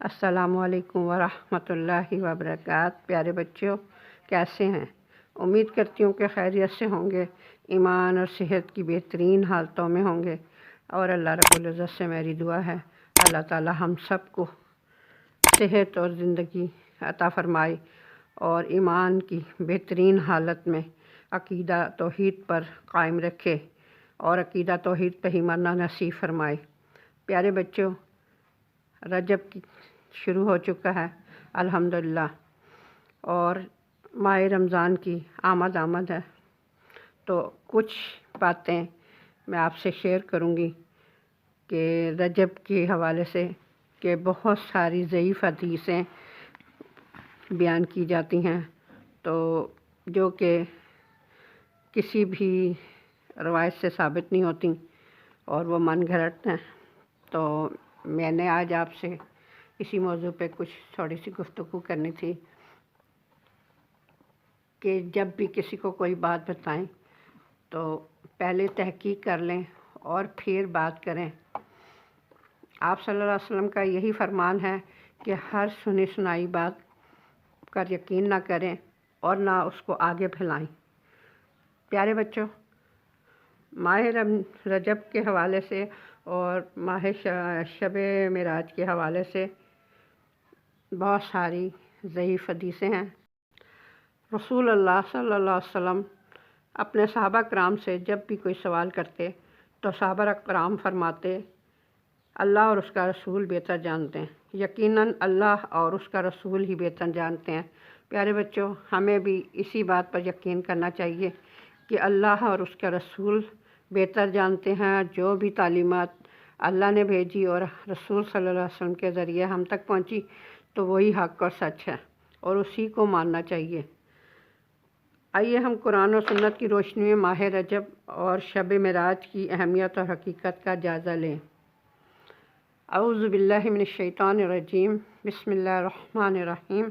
السلام علیکم ورحمۃ اللہ وبرکاتہ۔ پیارے بچوں، کیسے ہیں؟ امید کرتی ہوں کہ خیریت سے ہوں گے، ایمان اور صحت کی بہترین حالتوں میں ہوں گے، اور اللہ رب العزت سے میری دعا ہے اللہ تعالی ہم سب کو صحت اور زندگی عطا فرمائے اور ایمان کی بہترین حالت میں عقیدہ توحید پر قائم رکھے اور عقیدہ توحید پہ ہی مرنا نصیب فرمائے۔ پیارے بچوں، رجب کی شروع ہو چکا ہے الحمدللہ، اور ماہ رمضان کی آمد ہے، تو کچھ باتیں میں آپ سے شیئر کروں گی کہ رجب کے حوالے سے کہ بہت ساری ضعیف حدیثیں بیان کی جاتی ہیں، تو جو کہ کسی بھی روایت سے ثابت نہیں ہوتی اور وہ من گھڑت ہیں۔ تو میں نے آج آپ سے اسی موضوع پہ کچھ تھوڑی سی گفتگو کرنی تھی کہ جب بھی کسی کو کوئی بات بتائیں تو پہلے تحقیق کر لیں اور پھر بات کریں۔ آپ صلی اللہ علیہ وسلم کا یہی فرمان ہے کہ ہر سنی سنائی بات پر یقین نہ کریں اور نہ اس کو آگے پھیلائیں۔ پیارے بچوں، ماہ رجب کے حوالے سے اور ماہ شب معراج کے حوالے سے بہت ساری ضعیف حدیثیں ہیں۔ رسول اللہ صلی اللہ علیہ وسلم اپنے صحابہ کرام سے جب بھی کوئی سوال کرتے تو صحابہ کرام فرماتے، اللہ اور اس کا رسول بہتر جانتے ہیں، یقیناً اللہ اور اس کا رسول ہی بہتر جانتے ہیں۔ پیارے بچوں، ہمیں بھی اسی بات پر یقین کرنا چاہیے کہ اللہ اور اس کا رسول بہتر جانتے ہیں۔ جو بھی تعلیمات اللہ نے بھیجی اور رسول صلی اللہ علیہ وسلم کے ذریعے ہم تک پہنچی تو وہی حق اور سچ ہے اور اسی کو ماننا چاہیے۔ آئیے ہم قرآن و سنت کی روشنی میں ماہ رجب اور شب معراج کی اہمیت اور حقیقت کا جائزہ لیں۔ اعوذ باللہ من الشیطان الرجیم، بسم اللہ الرحمن الرحیم۔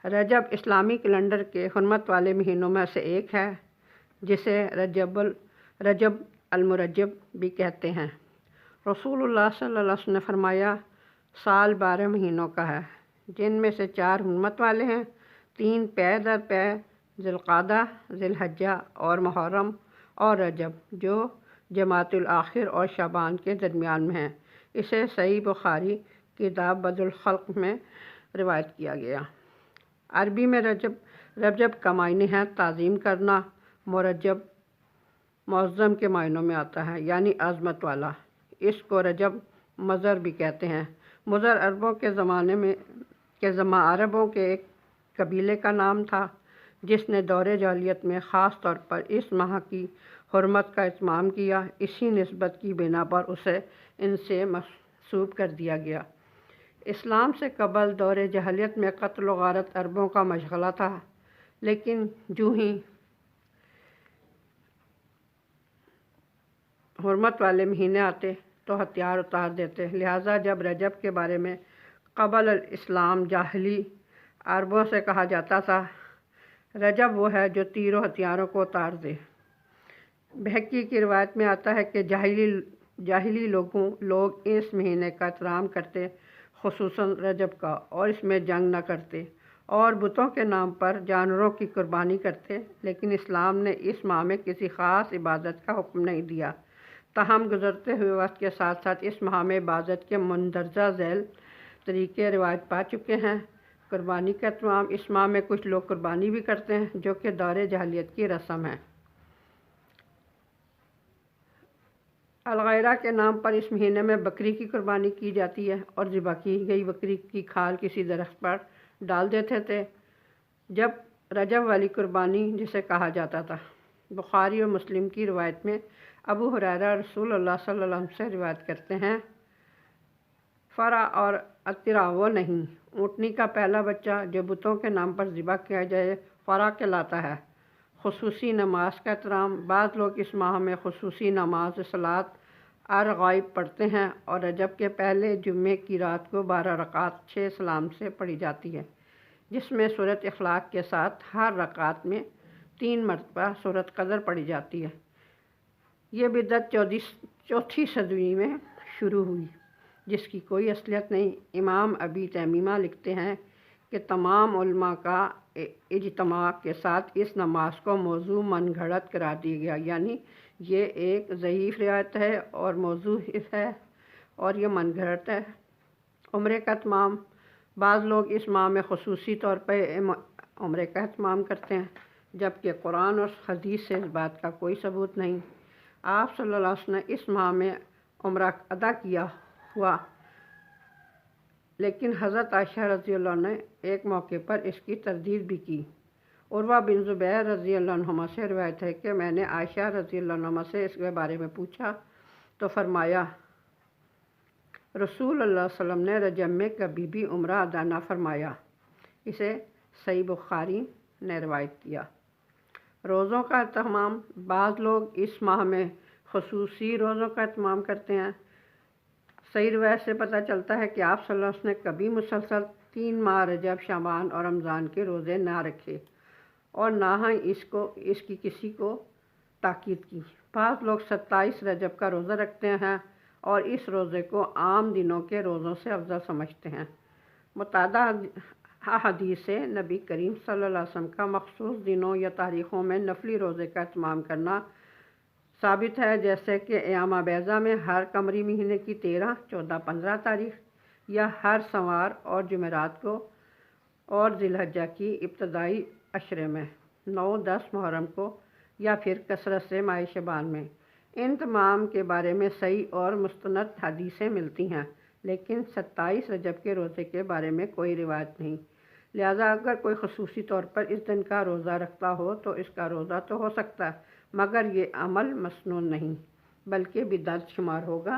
رجب اسلامی کیلنڈر کے حرمت والے مہینوں میں سے ایک ہے، جسے رجب المرجب بھی کہتے ہیں۔ رسول اللہ صلی اللہ علیہ وسلم نے فرمایا، سال 12 مہینوں کا ہے، جن میں سے 4 حرمت والے ہیں، 3 پے در پے، ذی القعدہ، ذی الحجہ اور محرم، اور رجب جو جمادی الاخر اور شعبان کے درمیان میں ہے۔ اسے صحیح بخاری کتاب بدء الخلق میں روایت کیا گیا۔ عربی میں رجب کا معنی ہے تعظیم کرنا۔ مرجب معظم کے معنوں میں آتا ہے، یعنی عظمت والا۔ اس کو رجب مضر بھی کہتے ہیں۔ مضر عربوں کے ایک قبیلے کا نام تھا، جس نے دور جاہلیت میں خاص طور پر اس ماہ کی حرمت کا اہتمام کیا۔ اسی نسبت کی بنا پر اسے ان سے منسوب کر دیا گیا۔ اسلام سے قبل دور جاہلیت میں قتل و غارت عربوں کا مشغلہ تھا، لیکن جو ہی حرمت والے مہینے آتے تو ہتھیار اتار دیتے۔ لہٰذا جب رجب کے بارے میں قبل الاسلام جاہلی عربوں سے کہا جاتا تھا، رجب وہ ہے جو تیر و ہتھیاروں کو اتار دے۔ بہقی کی روایت میں آتا ہے کہ جاہلی لوگ اس مہینے کا احترام کرتے، خصوصاً رجب کا، اور اس میں جنگ نہ کرتے اور بتوں کے نام پر جانوروں کی قربانی کرتے، لیکن اسلام نے اس ماہ میں کسی خاص عبادت کا حکم نہیں دیا۔ تاہم گزرتے ہوئے وقت کے ساتھ ساتھ اس ماہ میں عبادت کے مندرجہ ذیل طریقے رواج پا چکے ہیں۔ قربانی کا اہتمام، اس ماہ میں کچھ لوگ قربانی بھی کرتے ہیں، جو کہ دور جاہلیت کی رسم ہے۔ الغیرہ کے نام پر اس مہینے میں بکری کی قربانی کی جاتی ہے اور ذبح کی گئی بکری کی کھال کسی درخت پر ڈال دیتے تھے، جب رجب والی قربانی جسے کہا جاتا تھا۔ بخاری اور مسلم کی روایت میں ابو ہریرہ رسول اللہ صلی اللہ علیہ وسلم سے روایت کرتے ہیں، فرا اور عطرا وہ نہیں، اونٹنی کا پہلا بچہ جو بتوں کے نام پر ذبح کیا جائے فرا کہلاتا ہے۔ خصوصی نماز کا احترام، بعض لوگ اس ماہ میں خصوصی نماز صلاۃ الغائب پڑھتے ہیں اور رجب کے پہلے جمعے کی رات کو 12 رکعت 6 سلام سے پڑھی جاتی ہے، جس میں سورۃ اخلاق کے ساتھ ہر رکعت میں 3 مرتبہ سورۃ قدر پڑھی جاتی ہے۔ یہ بدعت 4 صدی میں شروع ہوئی، جس کی کوئی اصلیت نہیں۔ امام ابی تیمیہ لکھتے ہیں کہ تمام علماء کا اجتماع کے ساتھ اس نماز کو موضوع من گھڑت قرار دیا گیا، یعنی یہ ایک ضعیف روایت ہے اور موضوع ہے اور یہ من گھڑت ہے۔ عمرے کا اہتمام، بعض لوگ اس ماہ میں خصوصی طور پر عمرے کا اہتمام کرتے ہیں، جبکہ قرآن اور حدیث سے اس بات کا کوئی ثبوت نہیں۔ آپ صلی اللہ علیہ وسلم نے اس ماہ میں عمرہ ادا کیا ہوا، لیکن حضرت عائشہ رضی اللہ عنہ نے ایک موقع پر اس کی تردید بھی کی۔ عروہ بن زبیر رضی اللہ عنہما سے روایت ہے کہ میں نے عائشہ رضی اللہ عنہما سے اس کے بارے میں پوچھا تو فرمایا رسول اللہ صلی اللہ علیہ وسلم نے رجب میں کبھی بھی عمرہ ادا نہ فرمایا۔ اسے صحیح بخاری نے روایت کیا۔ روزوں کا اہتمام، بعض لوگ اس ماہ میں خصوصی روزوں کا اہتمام کرتے ہیں۔ صحیح روایت سے پتہ چلتا ہے کہ آپ صلی اللہ علیہ وسلم نے کبھی مسلسل 3 ماہ رجب، شعبان اور رمضان کے روزے نہ رکھے اور نہ ہی اس کی کسی کو تاکید کی۔ بعض لوگ 27 رجب کا روزہ رکھتے ہیں اور اس روزے کو عام دنوں کے روزوں سے افضل سمجھتے ہیں۔ متعدد احادیث سے نبی کریم صلی اللہ علیہ وسلم کا مخصوص دنوں یا تاریخوں میں نفلی روزے کا اہتمام کرنا ثابت ہے، جیسے کہ ایام بیضہ میں ہر قمری مہینے کی 13، 14، 15 تاریخ، یا ہر سوار اور جمعرات کو، اور ذی الحجہ کی ابتدائی عشرے میں 9، 10 محرم کو، یا پھر کثرت سے ماہ شعبان میں۔ ان تمام کے بارے میں صحیح اور مستند حدیثیں ملتی ہیں، لیکن 27 رجب کے روزے کے بارے میں کوئی روایت نہیں۔ لہذا اگر کوئی خصوصی طور پر اس دن کا روزہ رکھتا ہو تو اس کا روزہ تو ہو سکتا ہے، مگر یہ عمل مسنون نہیں بلکہ بدعت شمار ہوگا۔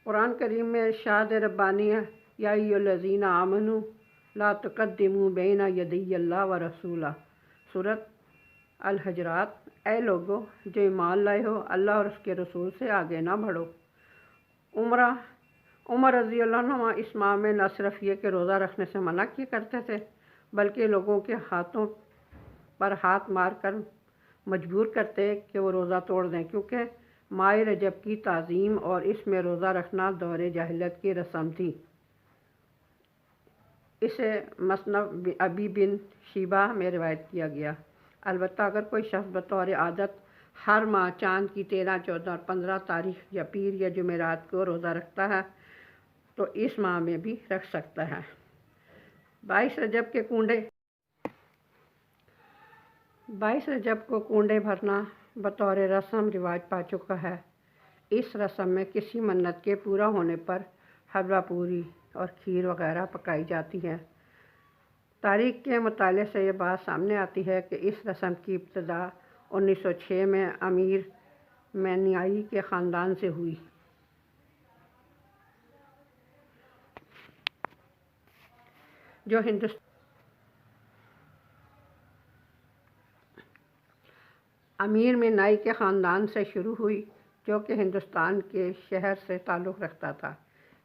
قرآن کریم میں ارشاد ربانی ہے یا ایھا الذین آمنوا لا تقدموا بین یدی اللہ ورسولہ، سورۃ الحجرات۔ اے لوگو جو ایمان لائے ہو، اللہ اور اس کے رسول سے آگے نہ بڑھو۔ عمر رضی اللہ عنہ اس ماہ میں نہ صرف یہ کہ روزہ رکھنے سے منع کیا کرتے تھے، بلکہ لوگوں کے ہاتھوں پر ہاتھ مار کر مجبور کرتے کہ وہ روزہ توڑ دیں، کیونکہ ماہ رجب کی تعظیم اور اس میں روزہ رکھنا دور جاہلیت کی رسم تھی۔ اسے مصنف ابی بن شیبہ میں روایت کیا گیا۔ البتہ اگر کوئی شخص بطور عادت ہر ماہ چاند کی 13، 14 اور 15 تاریخ یا پیر یا جمعرات کو روزہ رکھتا ہے تو اس ماہ میں بھی رکھ سکتا ہے۔ 22 رجب کے کنڈے 22 رجب کو کنڈے بھرنا بطور رسم رواج پا چکا ہے۔ اس رسم میں کسی منت کے پورا ہونے پر حلوہ پوری اور کھیر وغیرہ پکائی جاتی ہے۔ تاریخ کے مطالعے سے یہ بات سامنے آتی ہے کہ اس رسم کی ابتدا 1906 میں امیر مینیائی کے خاندان سے ہوئی۔ امیر مینائی کے خاندان سے شروع ہوئی، جو کہ ہندوستان کے شہر سے تعلق رکھتا تھا۔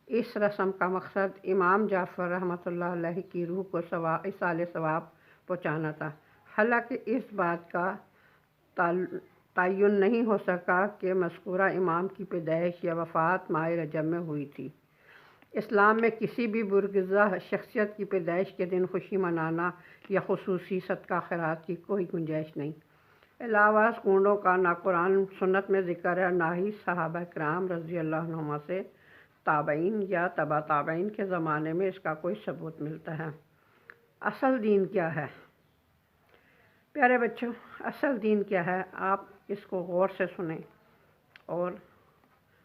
اس رسم کا مقصد امام جعفر رحمۃ اللہ علیہ کی روح کو ایصال ثواب پہنچانا تھا۔ حالانکہ اس بات کا تعین نہیں ہو سکا کہ مذکورہ امام کی پیدائش یا وفات ماہ رجب میں ہوئی تھی۔ اسلام میں کسی بھی برگزیدہ شخصیت کی پیدائش کے دن خوشی منانا یا خصوصی صدقہ خیرات کی کوئی گنجائش نہیں۔ علاوہ اس کنڈوں کا نہ قرآن سنت میں ذکر ہے، نہ ہی صحابہ کرام رضی اللہ عنہم سے تابعین یا تبع تابعین کے زمانے میں اس کا کوئی ثبوت ملتا ہے۔ اصل دین کیا ہے؟ پیارے بچوں، اصل دین کیا ہے؟ آپ اس کو غور سے سنیں اور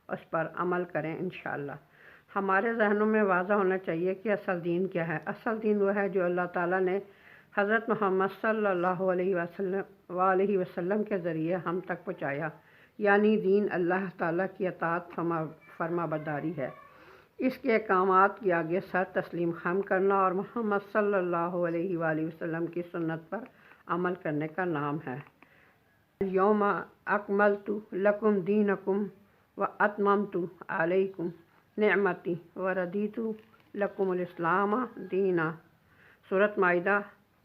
اس پر عمل کریں انشاءاللہ۔ ہمارے ذہنوں میں واضح ہونا چاہیے کہ اصل دین کیا ہے۔ اصل دین وہ ہے جو اللہ تعالیٰ نے حضرت محمد صلی اللہ علیہ وسلم کے ذریعے ہم تک پہنچایا، یعنی دین اللہ تعالیٰ کی اطاعت فرما برداری ہے، اس کے احکامات کے آگے سر تسلیم خم کرنا اور محمد صلی اللہ علیہ وآلہ وسلم کی سنت پر عمل کرنے کا نام ہے۔ الیوم اکملت لکم دینکم واتممت علیکم نعمتی ورضیت لکم الاسلام دینا، سورۃ مائدہ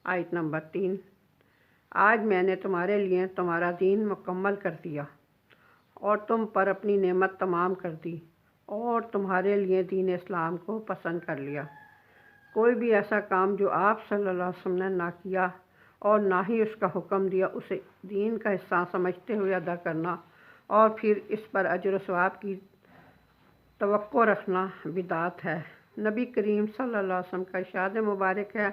آیت نمبر 3۔ آج میں نے تمہارے لیے تمہارا دین مکمل کر دیا اور تم پر اپنی نعمت تمام کر دی اور تمہارے لیے دین اسلام کو پسند کر لیا۔ کوئی بھی ایسا کام جو آپ صلی اللہ علیہ وسلم نے نہ کیا اور نہ ہی اس کا حکم دیا، اسے دین کا حصہ سمجھتے ہوئے ادا کرنا اور پھر اس پر اجر و ثواب کی توقع رکھنا بدعت ہے۔ نبی کریم صلی اللہ علیہ وسلم کا ارشاد مبارک ہے،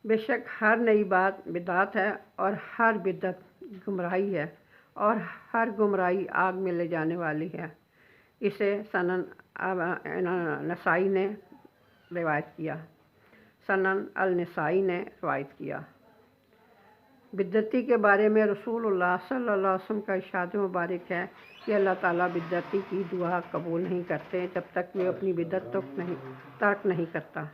بے شک ہر نئی بات بدعت ہے اور ہر بدعت گمراہی ہے اور ہر گمراہی آگ میں لے جانے والی ہے۔ اسے سنن نسائی نے روایت کیا۔ سنن النسائی نے روایت کیا۔ بدعتی کے بارے میں رسول اللہ صلی اللہ علیہ وسلم کا ارشاد مبارک ہے کہ اللہ تعالیٰ بدعتی کی دعا قبول نہیں کرتے جب تک وہ اپنی بدعت ترک نہیں کرتا۔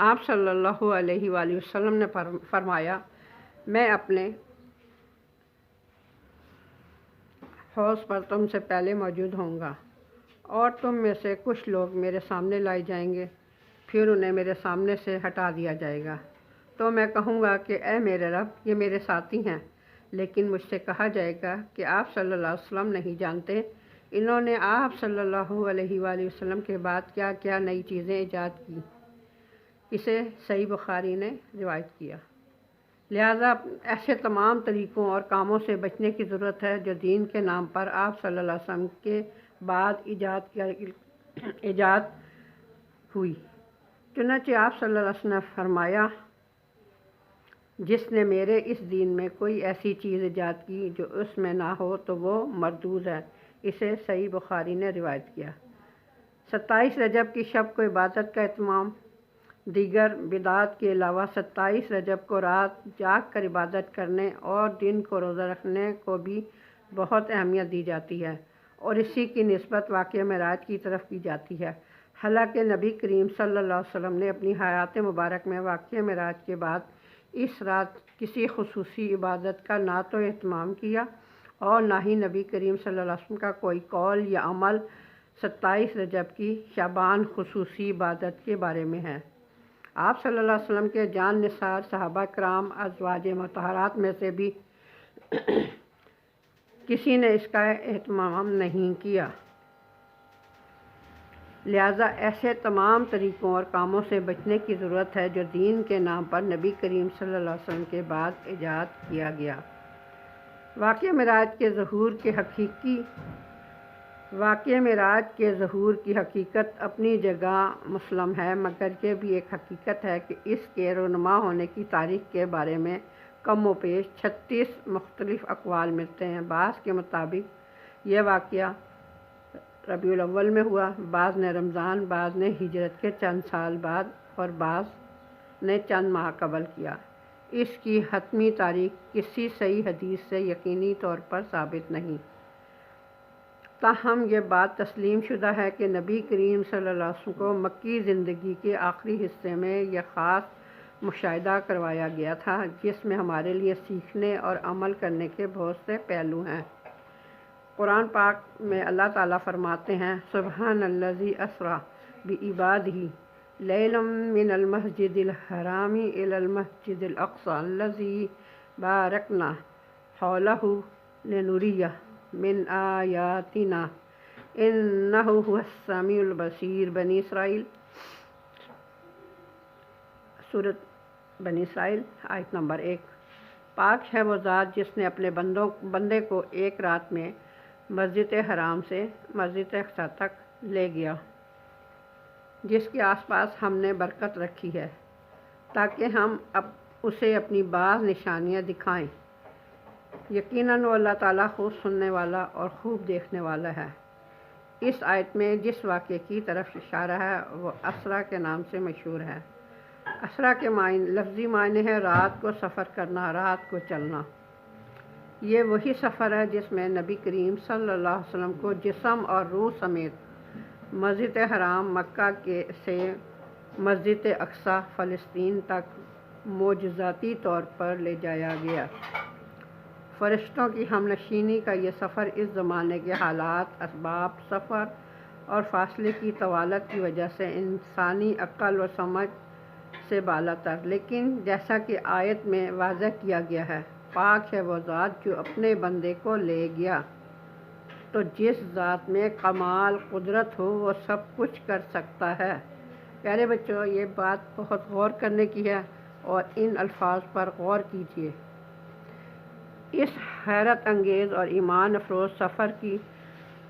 آپ صلی اللہ علیہ وآلہ وسلم نے فرمایا، میں اپنے حوض پر تم سے پہلے موجود ہوں گا اور تم میں سے کچھ لوگ میرے سامنے لائے جائیں گے، پھر انہیں میرے سامنے سے ہٹا دیا جائے گا، تو میں کہوں گا کہ اے میرے رب، یہ میرے ساتھی ہیں، لیکن مجھ سے کہا جائے گا کہ آپ صلی اللہ علیہ وسلم نہیں جانتے انہوں نے آپ صلی اللہ علیہ وآلہ وسلم کے بعد کیا کیا نئی چیزیں ایجاد کی۔ اسے صحیح بخاری نے روایت کیا۔ لہٰذا ایسے تمام طریقوں اور کاموں سے بچنے کی ضرورت ہے جو دین کے نام پر آپ صلی اللہ علیہ وسلم کے بعد ایجاد ہوئی۔ چنانچہ آپ صلی اللہ علیہ وسلم نے فرمایا، جس نے میرے اس دین میں کوئی ایسی چیز ایجاد کی جو اس میں نہ ہو تو وہ مردود ہے۔ اسے صحیح بخاری نے روایت کیا۔ 27 رجب کی شب کو عبادت کا اہتمام۔ دیگر بدعات کے علاوہ 27 رجب کو رات جاگ کر عبادت کرنے اور دن کو روزہ رکھنے کو بھی بہت اہمیت دی جاتی ہے اور اسی کی نسبت واقعہ معراج کی طرف کی جاتی ہے۔ حالانکہ نبی کریم صلی اللہ علیہ وسلم نے اپنی حیات مبارک میں واقعہ معراج کے بعد اس رات کسی خصوصی عبادت کا نہ تو اہتمام کیا اور نہ ہی نبی کریم صلی اللہ علیہ وسلم کا کوئی قول یا عمل 27 رجب کی شعبان خصوصی عبادت کے بارے میں ہے۔ آپ صلی اللہ علیہ وسلم کے جان نثار صحابہ کرام ازواج مطہرات میں سے بھی کسی نے اس کا اہتمام نہیں کیا۔ لہٰذا ایسے تمام طریقوں اور کاموں سے بچنے کی ضرورت ہے جو دین کے نام پر نبی کریم صلی اللہ علیہ وسلم کے بعد ایجاد کیا گیا۔ واقعہ معراج کے ظہور کی حقیقت اپنی جگہ مسلم ہے، مگر یہ بھی ایک حقیقت ہے کہ اس کے رونما ہونے کی تاریخ کے بارے میں کم و بیش 36 مختلف اقوال ملتے ہیں۔ بعض کے مطابق یہ واقعہ ربیع الاول میں ہوا، بعض نے رمضان، بعض نے ہجرت کے چند سال بعد اور بعض نے چند ماہ قبل کیا۔ اس کی حتمی تاریخ کسی صحیح حدیث سے یقینی طور پر ثابت نہیں، تاہم یہ بات تسلیم شدہ ہے کہ نبی کریم صلی اللہ علیہ وسلم کو مکی زندگی کے آخری حصے میں یہ خاص مشاہدہ کروایا گیا تھا جس میں ہمارے لیے سیکھنے اور عمل کرنے کے بہت سے پہلو ہیں۔ قرآن پاک میں اللہ تعالیٰ فرماتے ہیں، سبحان الذی اسریٰ بعبادہ لیلا من المسجد الحرام الی المسجد الاقصی الذی بارکنا حولہ لنریہ من آیاتنا انہ هو السمیع البصیر۔ بنی اسرائیل، سورۃ بنی اسرائیل آیت نمبر 1۔ پاک ہے وہ ذات جس نے اپنے بندے کو ایک رات میں مسجد حرام سے مسجد اقصی تک لے گیا، جس کے آس پاس ہم نے برکت رکھی ہے تاکہ ہم اسے اپنی بعض نشانیاں دکھائیں۔ یقیناً وہ اللہ تعالیٰ خوب سننے والا اور خوب دیکھنے والا ہے۔ اس آیت میں جس واقعے کی طرف اشارہ ہے وہ اسریٰ کے نام سے مشہور ہے۔ اسریٰ کے لفظی معنی ہے رات کو سفر کرنا، رات کو چلنا۔ یہ وہی سفر ہے جس میں نبی کریم صلی اللہ علیہ وسلم کو جسم اور روح سمیت مسجد حرام مکہ سے مسجد اقصی فلسطین تک معجزاتی طور پر لے جایا گیا۔ فرشتوں کی ہم نشینی کا یہ سفر اس زمانے کے حالات، اسباب سفر اور فاصلے کی طوالت کی وجہ سے انسانی عقل و سمجھ سے بالا تر، لیکن جیسا کہ آیت میں واضح کیا گیا ہے پاک ہے وہ ذات جو اپنے بندے کو لے گیا۔ تو جس ذات میں کمال قدرت ہو وہ سب کچھ کر سکتا ہے۔ پیارے بچوں، یہ بات بہت غور کرنے کی ہے اور ان الفاظ پر غور کیجیے۔ اس حیرت انگیز اور ایمان افروز سفر کی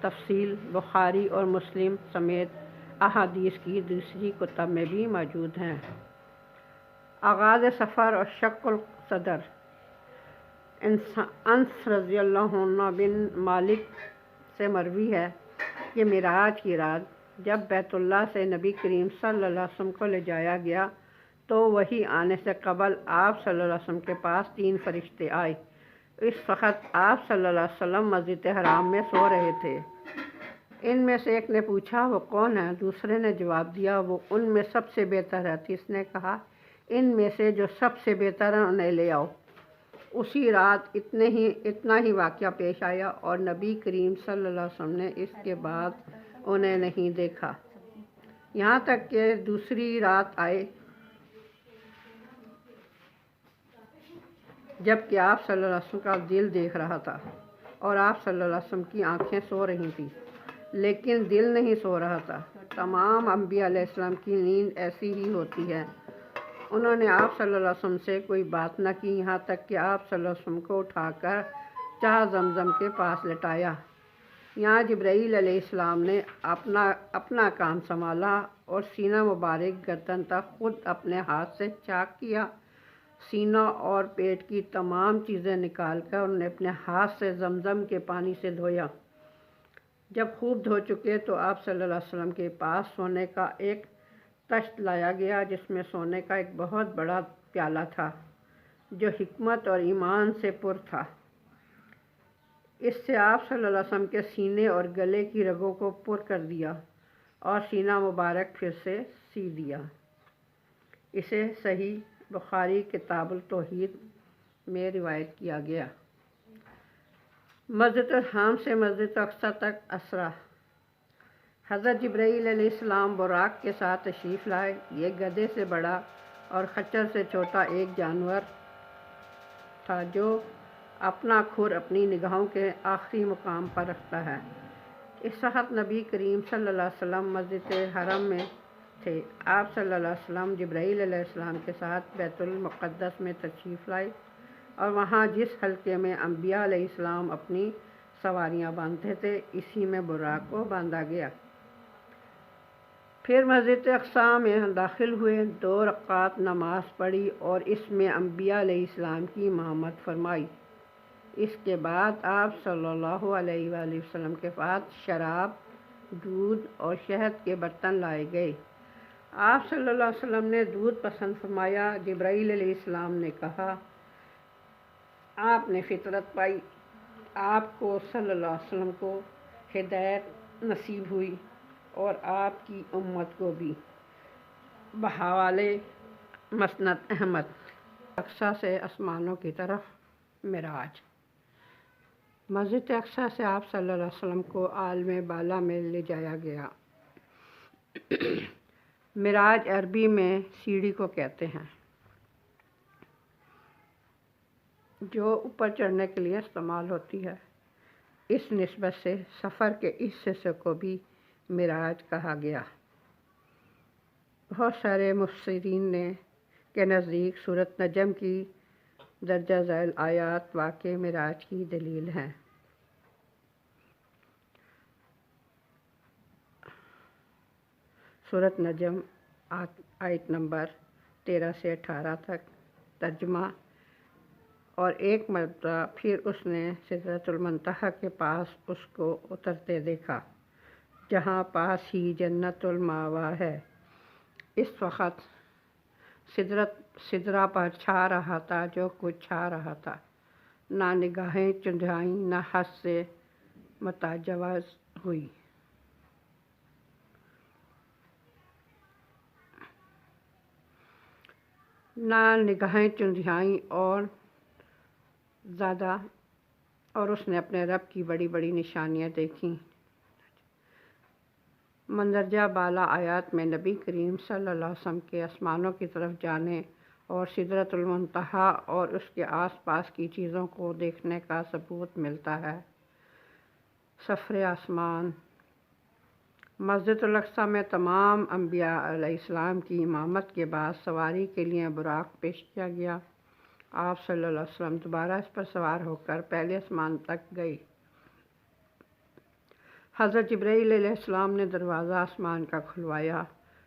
تفصیل بخاری اور مسلم سمیت احادیث کی دوسری کتب میں بھی موجود ہیں۔ آغاز سفر اور شق الصدر۔ انس رضی اللہ عنہ بن مالک سے مروی ہے کہ معراج کی رات جب بیت اللہ سے نبی کریم صلی اللہ علیہ وسلم کو لے جایا گیا تو وحی آنے سے قبل آپ صلی اللہ علیہ وسلم کے پاس 3 فرشتے آئے۔ اس وقت آپ صلی اللہ علیہ وسلم مسجد حرام میں سو رہے تھے۔ ان میں سے ایک نے پوچھا وہ کون ہے؟ دوسرے نے جواب دیا وہ ان میں سب سے بہتر ہے۔ تیسرے نے کہا ان میں سے جو سب سے بہتر ہے انہیں لے آؤ۔ اسی رات اتنا ہی واقعہ پیش آیا اور نبی کریم صلی اللہ علیہ وسلم نے اس کے بعد انہیں نہیں دیکھا، یہاں تک کہ دوسری رات آئے جب کہ آپ صلی اللہ علیہ وسلم کا دل دیکھ رہا تھا اور آپ صلی اللہ علیہ وسلم کی آنکھیں سو رہی تھیں لیکن دل نہیں سو رہا تھا۔ تمام انبیاء علیہ السلام کی نیند ایسی ہی ہوتی ہے۔ انہوں نے آپ صلی اللہ علیہ وسلم سے کوئی بات نہ کی یہاں تک کہ آپ صلی اللہ علیہ وسلم کو اٹھا کر چاہ زمزم کے پاس لٹایا۔ یہاں جبرائیل علیہ السلام نے اپنا کام سنبھالا اور سینہ مبارک گردن تک خود اپنے ہاتھ سے چاک کیا۔ سینہ اور پیٹ کی تمام چیزیں نکال کر انہوں نے اپنے ہاتھ سے زمزم کے پانی سے دھویا۔ جب خوب دھو چکے تو آپ صلی اللہ علیہ وسلم کے پاس سونے کا ایک تشت لایا گیا جس میں سونے کا ایک بہت بڑا پیالہ تھا جو حکمت اور ایمان سے پر تھا۔ اس سے آپ صلی اللہ علیہ وسلم کے سینے اور گلے کی رگوں کو پر کر دیا اور سینہ مبارک پھر سے سی دیا۔ اسے صحیح بخاری کتاب التوحید میں روایت کیا گیا۔ مسجد الحرام سے مسجد اقصی تک اسرا۔ حضرت جبرائیل علیہ السلام براق کے ساتھ تشریف لائے۔ یہ گدھے سے بڑا اور خچر سے چھوٹا ایک جانور تھا جو اپنا کھر اپنی نگاہوں کے آخری مقام پر رکھتا ہے۔ اس وقت نبی کریم صلی اللہ علیہ وسلم مسجد حرم میں تھے۔ آپ صلی اللہ علیہ وسلم جبرائیل علیہ السلام کے ساتھ بیت المقدس میں تشریف لائے اور وہاں جس حلقے میں انبیاء علیہ السلام اپنی سواریاں باندھتے تھے اسی میں براق کو باندھا گیا۔ پھر مسجد اقصی میں داخل ہوئے، 2 رکعات نماز پڑھی اور اس میں انبیاء علیہ السلام کی امامت فرمائی۔ اس کے بعد آپ صلی اللہ علیہ وآلہ وسلم کے پاس شراب، دودھ اور شہد کے برتن لائے گئے۔ آپ صلی اللہ علیہ وسلم نے دودھ پسند فرمایا۔ جبرائیل علیہ السلام نے کہا آپ نے فطرت پائی، آپ کو صلی اللہ علیہ وسلم کو ہدایت نصیب ہوئی اور آپ کی امت کو بھی۔ بحوالے مسند احمد۔ اقصی سے آسمانوں کی طرف معراج۔ مسجد اقصی سے آپ صلی اللہ علیہ وسلم کو عالم بالا میں لے جایا گیا۔ معراج عربی میں سیڑھی کو کہتے ہیں جو اوپر چڑھنے کے لیے استعمال ہوتی ہے۔ اس نسبت سے سفر کے اس حصے کو بھی معراج کہا گیا۔ بہت سارے مفسرین کے نزدیک سورۃ نجم کی درجہ ذیل آیات واقع معراج کی دلیل ہیں۔ سورۃ نجم آیت نمبر 13 سے 18 تک ترجمہ۔ اور ایک مرتبہ پھر اس نے سدرۃ المنتہا کے پاس اس کو اترتے دیکھا جہاں پاس ہی جنت المأویٰ ہے۔ اس وقت سدرہ پر چھا رہا تھا جو کچھ چھا رہا تھا، نہ نگاہیں چندھائیں نہ حد سے متجاوز ہوئی۔ اور اس نے اپنے رب کی بڑی بڑی نشانیاں دیکھیں۔ مندرجہ بالا آیات میں نبی کریم صلی اللہ علیہ وسلم کے آسمانوں کی طرف جانے اور سدرۃ المنتہا اور اس کے آس پاس کی چیزوں کو دیکھنے کا ثبوت ملتا ہے۔ سفر آسمان۔ مسجد الاقصیٰ میں تمام انبیاء علیہ السلام کی امامت کے بعد سواری کے لیے براق پیش کیا گیا۔ آپ صلی اللہ علیہ وسلم دوبارہ اس پر سوار ہو کر پہلے آسمان تک گئے۔ حضرت جبرائیل علیہ السلام نے دروازہ آسمان کا کھلوایا۔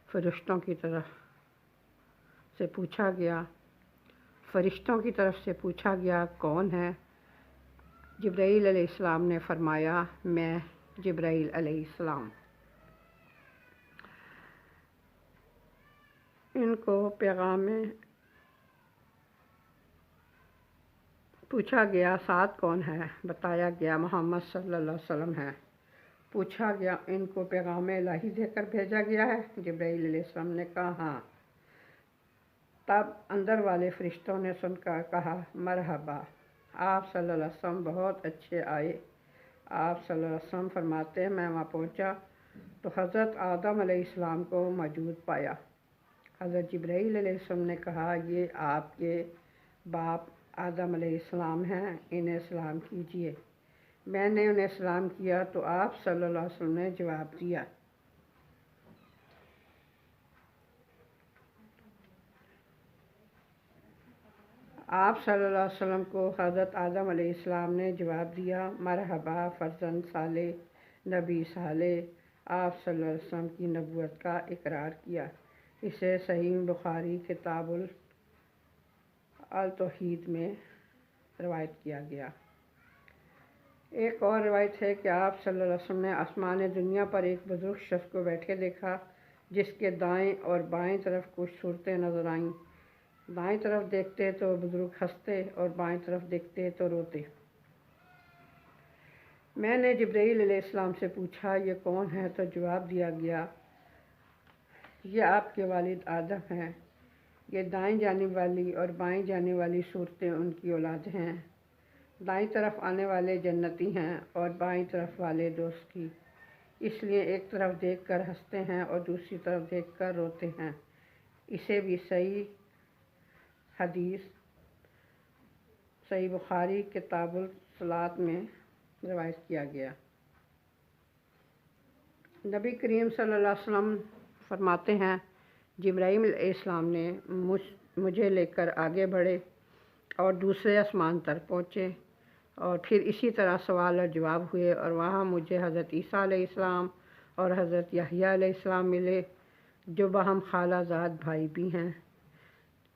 فرشتوں کی طرف سے پوچھا گیا کون ہے؟ جبرائیل علیہ السلام نے فرمایا میں جبرائیل علیہ السلام۔ ان کو پیغام پوچھا گیا ساتھ کون ہے؟ بتایا گیا محمد صلی اللہ علیہ وسلم ہے۔ پوچھا گیا ان کو پیغام الہی دے کر بھیجا گیا ہے؟ جبرائیل علیہ السلام نے کہا ہاں۔ تب اندر والے فرشتوں نے سن کر کہا مرحبا، آپ صلی اللہ علیہ وسلم بہت اچھے آئے۔ آپ صلی اللہ علیہ وسلم فرماتے ہیں میں وہاں پہنچا تو حضرت آدم علیہ السلام کو موجود پایا۔ حضرت جبرائیل علیہ السلام نے کہا یہ آپ کے باپ آدم علیہ السلام ہیں، انہیں سلام کیجیے۔ میں نے انہیں سلام کیا تو آپ صلی اللہ علیہ وسلم نے جواب دیا۔ آپ صلی اللہ علیہ وسلم کو حضرت آدم علیہ السلام نے جواب دیا مرحبا فرزند صالح، نبی صالح۔ آپ صلی اللہ علیہ وسلم کی نبوت کا اقرار کیا۔ اسے صحیح بخاری کتاب التوحید میں روایت کیا گیا۔ ایک اور روایت ہے کہ آپ صلی اللہ علیہ وسلم نے آسمان دنیا پر ایک بزرگ شخص کو بیٹھے دیکھا جس کے دائیں اور بائیں طرف کچھ صورتیں نظر آئیں۔ دائیں طرف دیکھتے تو بزرگ ہنستے اور بائیں طرف دیکھتے تو روتے۔ میں نے جبرائیل علیہ السلام سے پوچھا یہ کون ہے تو جواب دیا گیا یہ آپ کے والد آدم ہیں۔ یہ دائیں جانب والی اور بائیں جانے والی صورتیں ان کی اولاد ہیں۔ دائیں طرف آنے والے جنتی ہیں اور بائیں طرف والے دوزخی، اس لیے ایک طرف دیکھ کر ہنستے ہیں اور دوسری طرف دیکھ کر روتے ہیں۔ اسے بھی صحیح حدیث صحیح بخاری کتاب الصلاۃ میں روایت کیا گیا۔ نبی کریم صلی اللہ علیہ وسلم فرماتے ہیں جبرائیل علیہ السلام نے مجھے لے کر آگے بڑھے اور دوسرے آسمان تک پہنچے اور پھر اسی طرح سوال اور جواب ہوئے اور وہاں مجھے حضرت عیسیٰ علیہ السلام اور حضرت یحییٰ علیہ السلام ملے جو باہم خالہ زاد بھائی بھی ہیں۔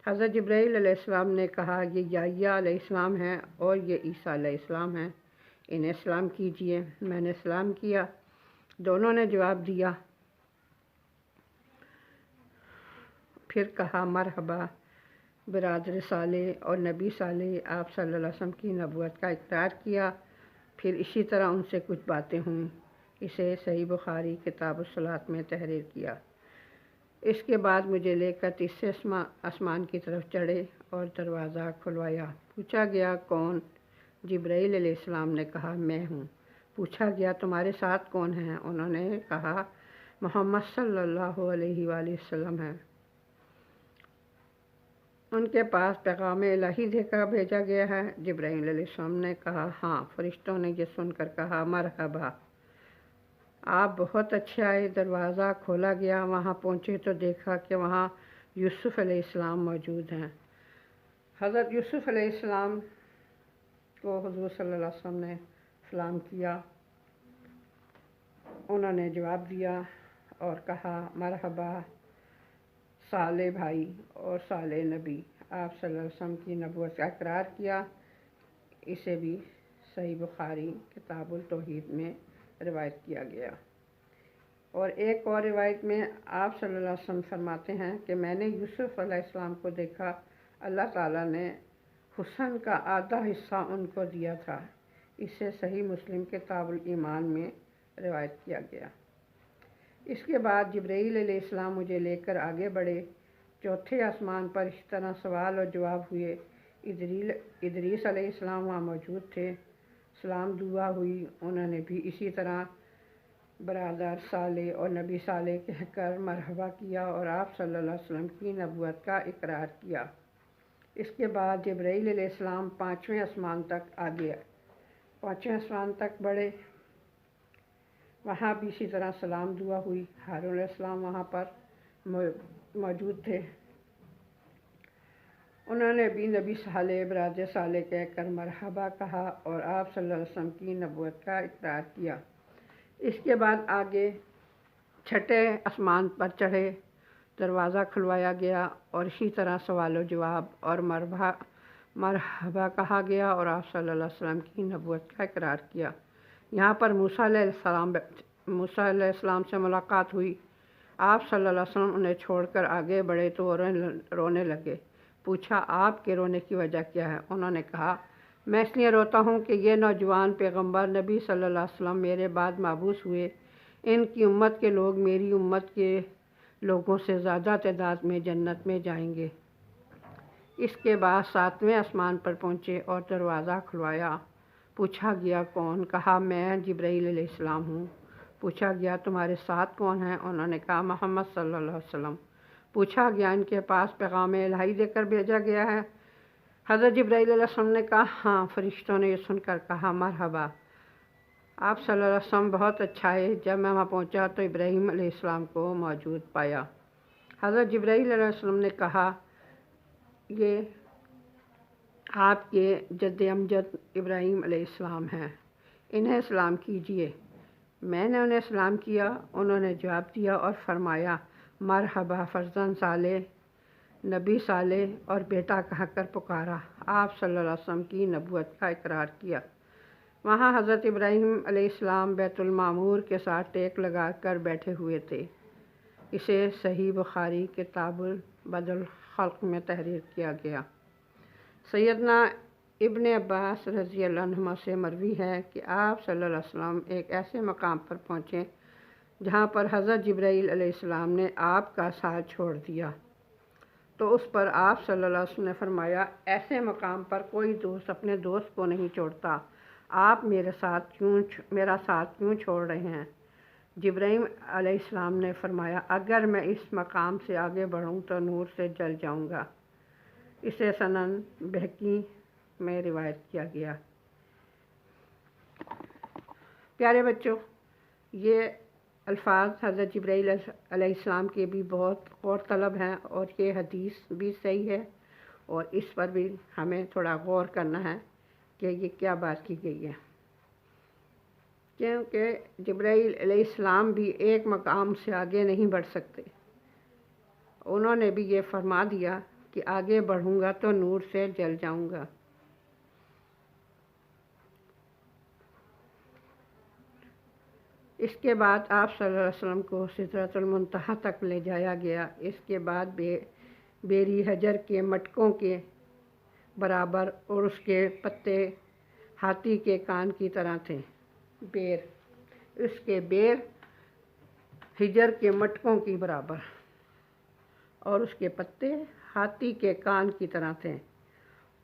حضرت جبرائیل علیہ السلام نے کہا یہ یحییٰ علیہ السلام ہیں اور یہ عیسیٰ علیہ السلام ہیں، انہیں سلام کیجیے۔ میں نے سلام کیا، دونوں نے جواب دیا۔ پھر کہا مرحبا برادر صالح اور نبی صالح۔ آپ صلی اللہ علیہ وسلم کی نبوت کا اقرار کیا۔ پھر اسی طرح ان سے کچھ باتیں ہوئیں۔ اسے صحیح بخاری کتاب الصلاۃ میں تحریر کیا۔ اس کے بعد مجھے لے کر تیسرے آسمان کی طرف چڑھے اور دروازہ کھلوایا۔ پوچھا گیا کون؟ جبرائیل علیہ السلام نے کہا میں ہوں۔ پوچھا گیا تمہارے ساتھ کون ہیں؟ انہوں نے کہا محمد صلی اللہ علیہ وآلہ وسلم ہیں، ان کے پاس پیغام الہی دے کر بھیجا گیا ہے۔ جبرائیل علیہ السلام نے کہا ہاں۔ فرشتوں نے یہ سن کر کہا مرحبا، آپ بہت اچھے آئے۔ دروازہ کھولا گیا، وہاں پہنچے تو دیکھا کہ وہاں یوسف علیہ السلام موجود ہیں۔ حضرت یوسف علیہ السلام کو حضور صلی اللہ علیہ وسلم نے سلام کیا، انہوں نے جواب دیا اور کہا مرحبا صالح بھائی اور صالح نبی۔ آپ صلی اللہ علیہ وسلم کی نبوت کا اقرار کیا۔ اسے بھی صحیح بخاری کتاب التوحید میں روایت کیا گیا۔ اور ایک اور روایت میں آپ صلی اللہ علیہ وسلم فرماتے ہیں کہ میں نے یوسف علیہ السلام کو دیکھا، اللہ تعالیٰ نے حسن کا آدھا حصہ ان کو دیا تھا۔ اسے صحیح مسلم کتاب الایمان میں روایت کیا گیا۔ اس کے بعد جبرائیل علیہ السلام مجھے لے کر آگے بڑھے۔ چوتھے آسمان پر اس طرح سوال اور جواب ہوئے۔ ادریس علیہ السلام وہاں موجود تھے، سلام دعا ہوئی، انہوں نے بھی اسی طرح برادر صالح اور نبی صالح کہہ کر مرحبا کیا اور آپ صلی اللہ علیہ وسلم کی نبوت کا اقرار کیا۔ اس کے بعد جبرائیل علیہ السلام 5ویں آسمان تک آ گیا، 5ویں آسمان تک بڑھے، وہاں بھی اسی طرح سلام دعا ہوئی۔ ہارون علیہ السلام وہاں پر موجود تھے، انہوں نے بھی نبی صالح براد صالح کہہ کر مرحبا کہا اور آپ صلی اللہ علیہ وسلم کی نبوت کا اقرار کیا۔ اس کے بعد آگے 6 آسمان پر چڑھے، دروازہ کھلوایا گیا اور اسی طرح سوال و جواب اور مرحبا کہا گیا اور آپ صلی اللہ علیہ وسلم کی نبوت کا اقرار کیا۔ یہاں پر موسیٰ علیہ السلام سے ملاقات ہوئی۔ آپ صلی اللہ علیہ وسلم انہیں چھوڑ کر آگے بڑھے تو وہ رونے لگے۔ پوچھا آپ کے رونے کی وجہ کیا ہے؟ انہوں نے کہا میں اس لیے روتا ہوں کہ یہ نوجوان پیغمبر نبی صلی اللہ علیہ وسلم میرے بعد مبعوث ہوئے، ان کی امت کے لوگ میری امت کے لوگوں سے زیادہ تعداد میں جنت میں جائیں گے۔ اس کے بعد 7ویں آسمان پر پہنچے اور دروازہ کھلوایا۔ پوچھا گیا کون؟ کہا میں جبرائیل علیہ السلام ہوں۔ پوچھا گیا تمہارے ساتھ کون ہیں؟ انہوں نے کہا محمد صلی اللہ علیہ وسلم۔ پوچھا گیا ان کے پاس پیغام الہی دے کر بھیجا گیا ہے؟ حضرت جبرائیل علیہ السلام نے کہا ہاں۔ فرشتوں نے یہ سن کر کہا مرحبا، آپ صلی اللہ علیہ وسلم بہت اچھا ہے۔ جب میں وہاں پہنچا تو ابراہیم علیہ السلام کو موجود پایا۔ حضرت جبرائیل علیہ السلام نے کہا یہ آپ کے جد امجد ابراہیم علیہ السلام ہیں، انہیں سلام کیجیے۔ میں نے انہیں سلام کیا، انہوں نے جواب دیا اور فرمایا مرحبا، فرزند صالح، نبی صالح اور بیٹا کہہ کر پکارا۔ آپ صلی اللہ علیہ وسلم کی نبوت کا اقرار کیا۔ وہاں حضرت ابراہیم علیہ السلام بیت المعمور کے ساتھ ٹیک لگا کر بیٹھے ہوئے تھے۔ اسے صحیح بخاری کتاب بدء الخلق میں تحریر کیا گیا۔ سیدنا ابن عباس رضی اللہ عنہما سے مروی ہے کہ آپ صلی اللہ علیہ وسلم ایک ایسے مقام پر پہنچے جہاں پر حضرت جبرائیل علیہ السلام نے آپ کا ساتھ چھوڑ دیا، تو اس پر آپ صلی اللہ علیہ وسلم نے فرمایا ایسے مقام پر کوئی دوست اپنے دوست کو نہیں چھوڑتا، آپ میرا ساتھ کیوں چھوڑ رہے ہیں؟ جبرائیل علیہ السلام نے فرمایا اگر میں اس مقام سے آگے بڑھوں تو نور سے جل جاؤں گا۔ اسے سنن بہقی میں روایت کیا گیا۔ پیارے بچوں، یہ الفاظ حضرت جبرائیل علیہ السلام کے بھی بہت غور طلب ہیں اور یہ حدیث بھی صحیح ہے، اور اس پر بھی ہمیں تھوڑا غور کرنا ہے کہ یہ کیا بات کی گئی ہے، کیونکہ جبرائیل علیہ السلام بھی ایک مقام سے آگے نہیں بڑھ سکتے۔ انہوں نے بھی یہ فرما دیا کہ آگے بڑھوں گا تو نور سے جل جاؤں گا۔ اس کے بعد آپ صلی اللہ علیہ وسلم کو سدرۃ المنتہا تک لے جایا گیا۔ اس کے بعد بیری حجر کے مٹکوں کے برابر اور اس کے پتے ہاتھی کے کان کی طرح تھے۔ اس کے بیر حجر کے مٹکوں کی برابر اور اس کے پتے ہاتھی کے کان کی طرح تھے۔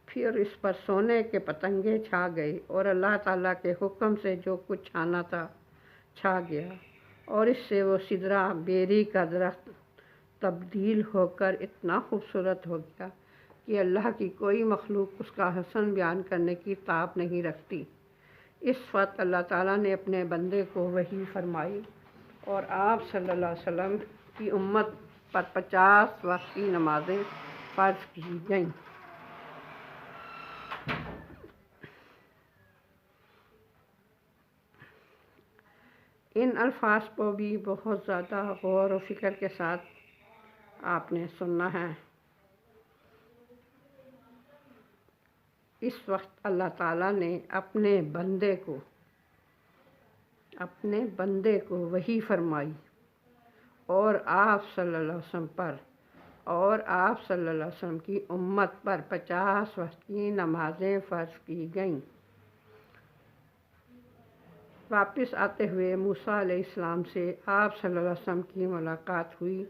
پھر اس پر سونے کے پتنگے چھا گئے اور اللہ تعالیٰ کے حکم سے جو کچھ چھانا تھا چھا گیا، اور اس سے وہ سدرہ بیری کا درخت تبدیل ہو کر اتنا خوبصورت ہو گیا کہ اللہ کی کوئی مخلوق اس کا حسن بیان کرنے کی طاقت نہیں رکھتی۔ اس وقت اللہ تعالیٰ نے اپنے بندے کو وحی فرمائی اور آپ صلی اللہ علیہ وسلم کی امت پر 50 وقت کی نمازیں فرض کی گئیں۔ ان الفاظ کو بھی بہت زیادہ غور و فکر کے ساتھ آپ نے سننا ہے۔ اس وقت اللہ تعالیٰ نے اپنے بندے کو وحی فرمائی اور آپ صلی اللہ علیہ وسلم پر اور آپ صلی اللہ علیہ وسلم کی امت پر 50 وقت کی نمازیں فرض کی گئیں۔ واپس آتے ہوئے موسیٰ علیہ السلام سے آپ صلی اللہ علیہ وسلم کی ملاقات ہوئی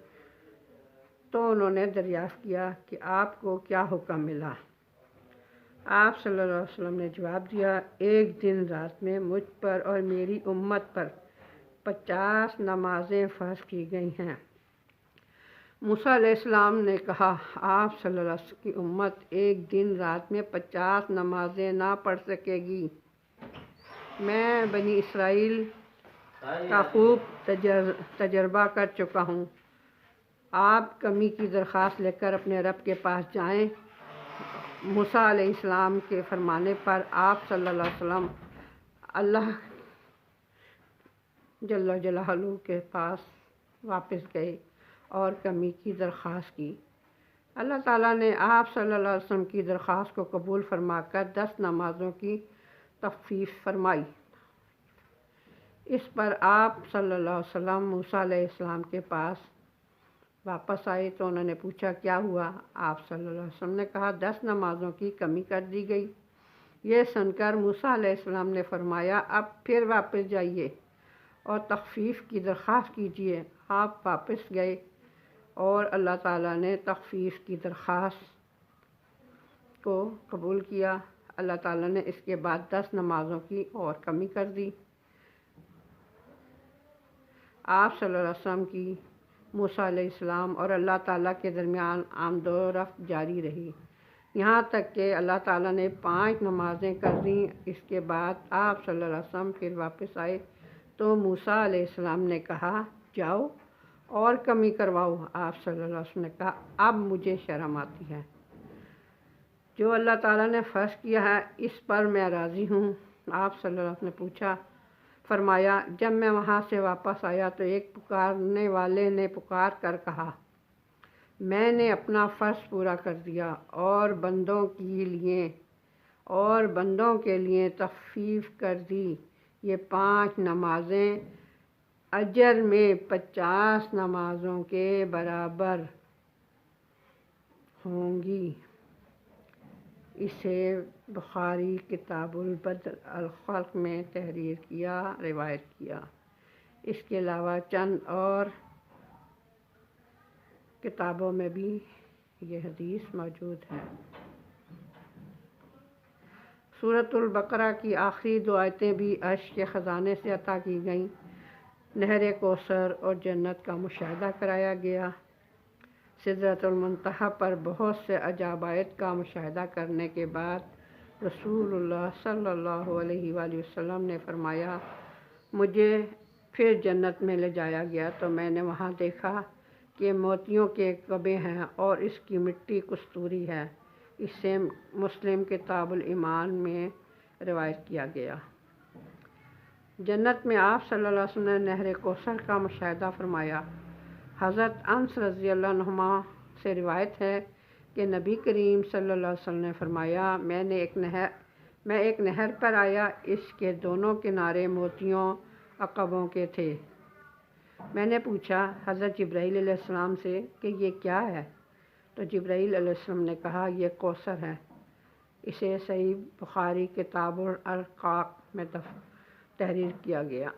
تو انہوں نے دریافت کیا کہ آپ کو کیا حکم ملا؟ آپ صلی اللہ علیہ وسلم نے جواب دیا ایک دن رات میں مجھ پر اور میری امت پر 50 نمازیں فرض کی گئی ہیں۔ موسیٰ علیہ السلام نے کہا، آپ صلی اللہ علیہ وسلم کی امت ایک دن رات میں 50 نمازیں نہ پڑھ سکے گی۔ میں بنی اسرائیل کا خوب تجربہ کر چکا ہوں۔ آپ کمی کی درخواست لے کر اپنے رب کے پاس جائیں۔ موسیٰ علیہ السلام کے فرمانے پر آپ صلی اللہ علیہ وسلم اللہ جل جلالہ کے پاس واپس گئے اور کمی کی درخواست کی۔ اللہ تعالیٰ نے آپ صلی اللہ علیہ وسلم کی درخواست کو قبول فرما کر 10 نمازوں کی تخفیف فرمائی۔ اس پر آپ صلی اللہ علیہ وسلم موسیٰ علیہ السلام کے پاس واپس آئے تو انہوں نے پوچھا، کیا ہوا؟ آپ صلی اللہ علیہ وسلم نے کہا، 10 نمازوں کی کمی کر دی گئی۔ یہ سن کر موسیٰ علیہ السلام نے فرمایا، اب پھر واپس جائیے اور تخفیف کی درخواست کیجیے۔ آپ واپس گئے اور اللہ تعالیٰ نے تخفیف کی درخواست کو قبول کیا۔ اللہ تعالیٰ نے اس کے بعد 10 نمازوں کی اور کمی کر دی۔ آپ صلی اللہ علیہ وسلم کی موسیٰ علیہ السلام اور اللہ تعالیٰ کے درمیان آمد و رفت جاری رہی، یہاں تک کہ اللہ تعالیٰ نے 5 نمازیں کر دیں۔ اس کے بعد آپ صلی اللہ علیہ وسلم پھر واپس آئے تو موسیٰ علیہ السلام نے کہا، جاؤ اور کمی کرواؤ۔ آپ صلی اللہ علیہ وسلم نے کہا، اب مجھے شرم آتی ہے۔ جو اللہ تعالیٰ نے فرض کیا ہے اس پر میں راضی ہوں۔ آپ صلی اللہ علیہ وسلم نے پوچھا، فرمایا، جب میں وہاں سے واپس آیا تو ایک پکارنے والے نے پکار کر کہا، میں نے اپنا فرض پورا کر دیا اور بندوں کے لیے تخفیف کر دی۔ یہ 5 نمازیں اجر میں 50 نمازوں کے برابر ہوں گی۔ اسے بخاری کتاب البدء الخلق میں تحریر کیا، روایت کیا۔ اس کے علاوہ چند اور کتابوں میں بھی یہ حدیث موجود ہے۔ سورۃ البقرہ کی آخری 2 آیتیں بھی عرش کے خزانے سے عطا کی گئیں۔ نہر کوثر اور جنت کا مشاہدہ کرایا گیا۔ سدرۃ المنتہی پر بہت سے عجائب کا مشاہدہ کرنے کے بعد رسول اللہ صلی اللہ علیہ وآلہ وسلم نے فرمایا، مجھے پھر جنت میں لے جایا گیا تو میں نے وہاں دیکھا کہ موتیوں کے کعبے ہیں اور اس کی مٹی کستوری ہے۔ اس سے مسلم کتاب الایمان میں روایت کیا گیا۔ جنت میں آپ صلی اللہ علیہ وسلم نے نہر کوثر کا مشاہدہ فرمایا۔ حضرت انس رضی اللہ عنہما سے روایت ہے کہ نبی کریم صلی اللہ علیہ وسلم نے فرمایا، میں ایک نہر پر آیا، اس کے دونوں کنارے موتیوں عقبوں کے تھے۔ میں نے پوچھا حضرت جبرائیل علیہ السلام سے کہ یہ کیا ہے؟ تو جبرائیل علیہ السلام نے کہا، یہ کوثر ہے۔ اسے صحیح بخاری کتاب الرقاق میں تحریر کیا گیا۔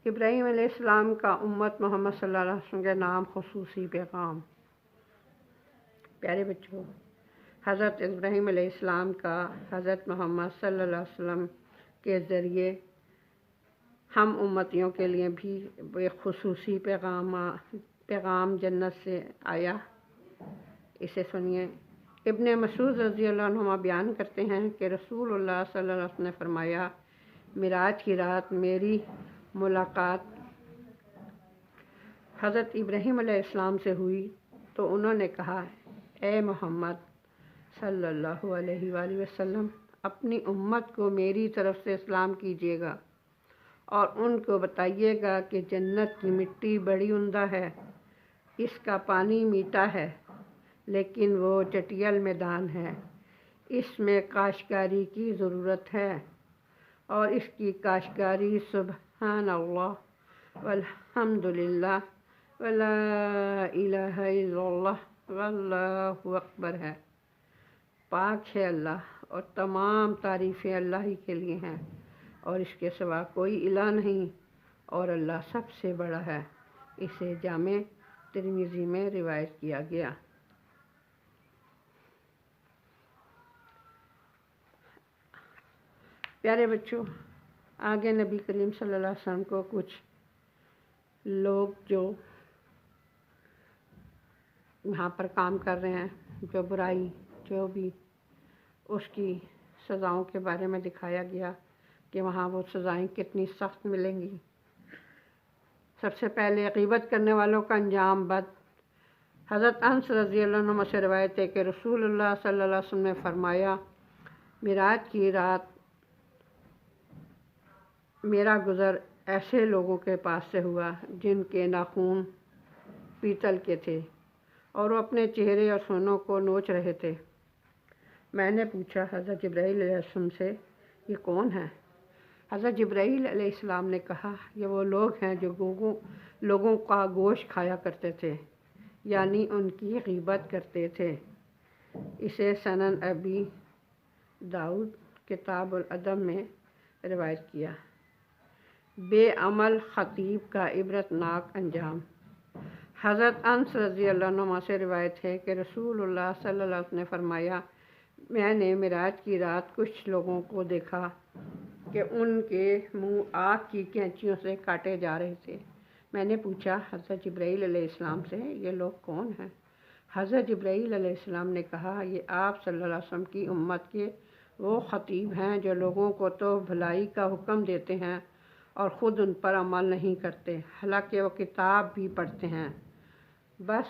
ابراہیم علیہ السلام کا امت محمد صلی اللہ علیہ وسلم کے نام خصوصی پیغام۔ پیارے بچوں، حضرت ابراہیم علیہ السلام کا حضرت محمد صلی اللہ علیہ وسلم کے ذریعے ہم امتیوں کے لیے بھی ایک خصوصی پیغام جنت سے آیا۔ اسے سنیے۔ ابن مسعود رضی اللہ عنہ بیان کرتے ہیں کہ رسول اللہ صلی اللہ علیہ وسلم نے فرمایا، معراج کی رات میری ملاقات حضرت ابراہیم علیہ السلام سے ہوئی تو انہوں نے کہا، اے محمد صلی اللہ علیہ وآلہ وسلم، اپنی امت کو میری طرف سے سلام کیجیے گا اور ان کو بتائیے گا کہ جنت کی مٹی بڑی عمدہ ہے، اس کا پانی میٹھا ہے لیکن وہ چٹیل میدان ہے، اس میں کاشتکاری کی ضرورت ہے اور اس کی کاشتکاری سبحان اللہ والحمد للہ ولا الہ الا اللہ واللہ اکبر ہے۔ پاک ہے اللہ اور تمام تعریفیں اللہ ہی کے لیے ہیں اور اس کے سوا کوئی الہ نہیں اور اللہ سب سے بڑا ہے۔ اسے جامع ترمذی میں روایت کیا گیا۔ پیارے بچوں، آگے نبی کریم صلی اللہ علیہ وسلم کو کچھ لوگ جو یہاں پر کام کر رہے ہیں، جو برائی جو بھی، اس کی سزاؤں کے بارے میں دکھایا گیا کہ وہاں وہ سزائیں کتنی سخت ملیں گی۔ سب سے پہلے غیبت کرنے والوں کا انجام بد۔ حضرت انس رضی اللہ عنہ سے روایت ہے کہ رسول اللہ صلی اللہ علیہ وسلم نے فرمایا، معراج کی رات میرا گزر ایسے لوگوں کے پاس سے ہوا جن کے ناخن پیتل کے تھے اور وہ اپنے چہرے اور سونوں کو نوچ رہے تھے۔ میں نے پوچھا حضرت جبرائیل علیہ السلام سے، یہ کون ہے؟ حضرت جبرائیل علیہ السلام نے کہا، یہ وہ لوگ ہیں جو لوگوں کا گوشت کھایا کرتے تھے، یعنی ان کی غیبت کرتے تھے۔ اسے سنن ابی داؤد کتاب الادب میں روایت کیا۔ بے عمل خطیب کا عبرت ناک انجام۔ حضرت انس رضی اللہ عنہ سے روایت ہے کہ رسول اللہ صلی اللہ علیہ وسلم نے فرمایا، میں نے معراج کی رات کچھ لوگوں کو دیکھا کہ ان کے منہ آگ کی کینچیوں سے کاٹے جا رہے تھے۔ میں نے پوچھا حضرت جبرائیل علیہ السلام سے، یہ لوگ کون ہیں؟ حضرت جبرائیل علیہ السلام نے کہا، یہ آپ صلی اللہ علیہ وسلم کی امت کے وہ خطیب ہیں جو لوگوں کو تو بھلائی کا حکم دیتے ہیں اور خود ان پر عمل نہیں کرتے، حالانکہ وہ کتاب بھی پڑھتے ہیں، بس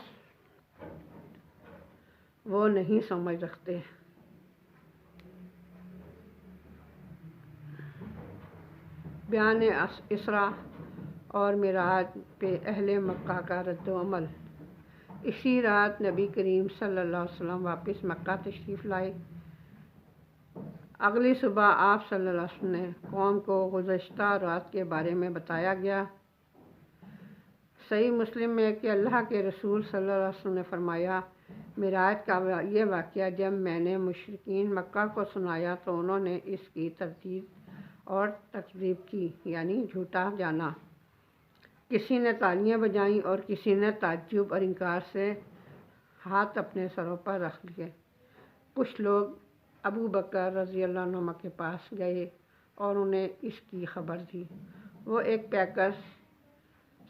وہ نہیں سمجھ رکھتے۔ بیان اسرا اور معراج پہ اہل مکہ کا رد و عمل۔ اسی رات نبی کریم صلی اللہ علیہ وسلم واپس مکہ تشریف لائے۔ اگلی صبح آپ صلی اللہ علیہ وسلم نے قوم کو گزشتہ رات کے بارے میں بتایا گیا۔ صحیح مسلم میں کہ اللہ کے رسول صلی اللہ علیہ وسلم نے فرمایا، معراج کا یہ واقعہ جب میں نے مشرکین مکہ کو سنایا تو انہوں نے اس کی تردید اور تکذیب کی، یعنی جھوٹا جانا۔ کسی نے تالیاں بجائیں اور کسی نے تعجب اور انکار سے ہاتھ اپنے سروں پر رکھ لیے۔ کچھ لوگ ابو بکر رضی اللہ عنہ کے پاس گئے اور انہیں اس کی خبر دی۔ وہ ایک پیکر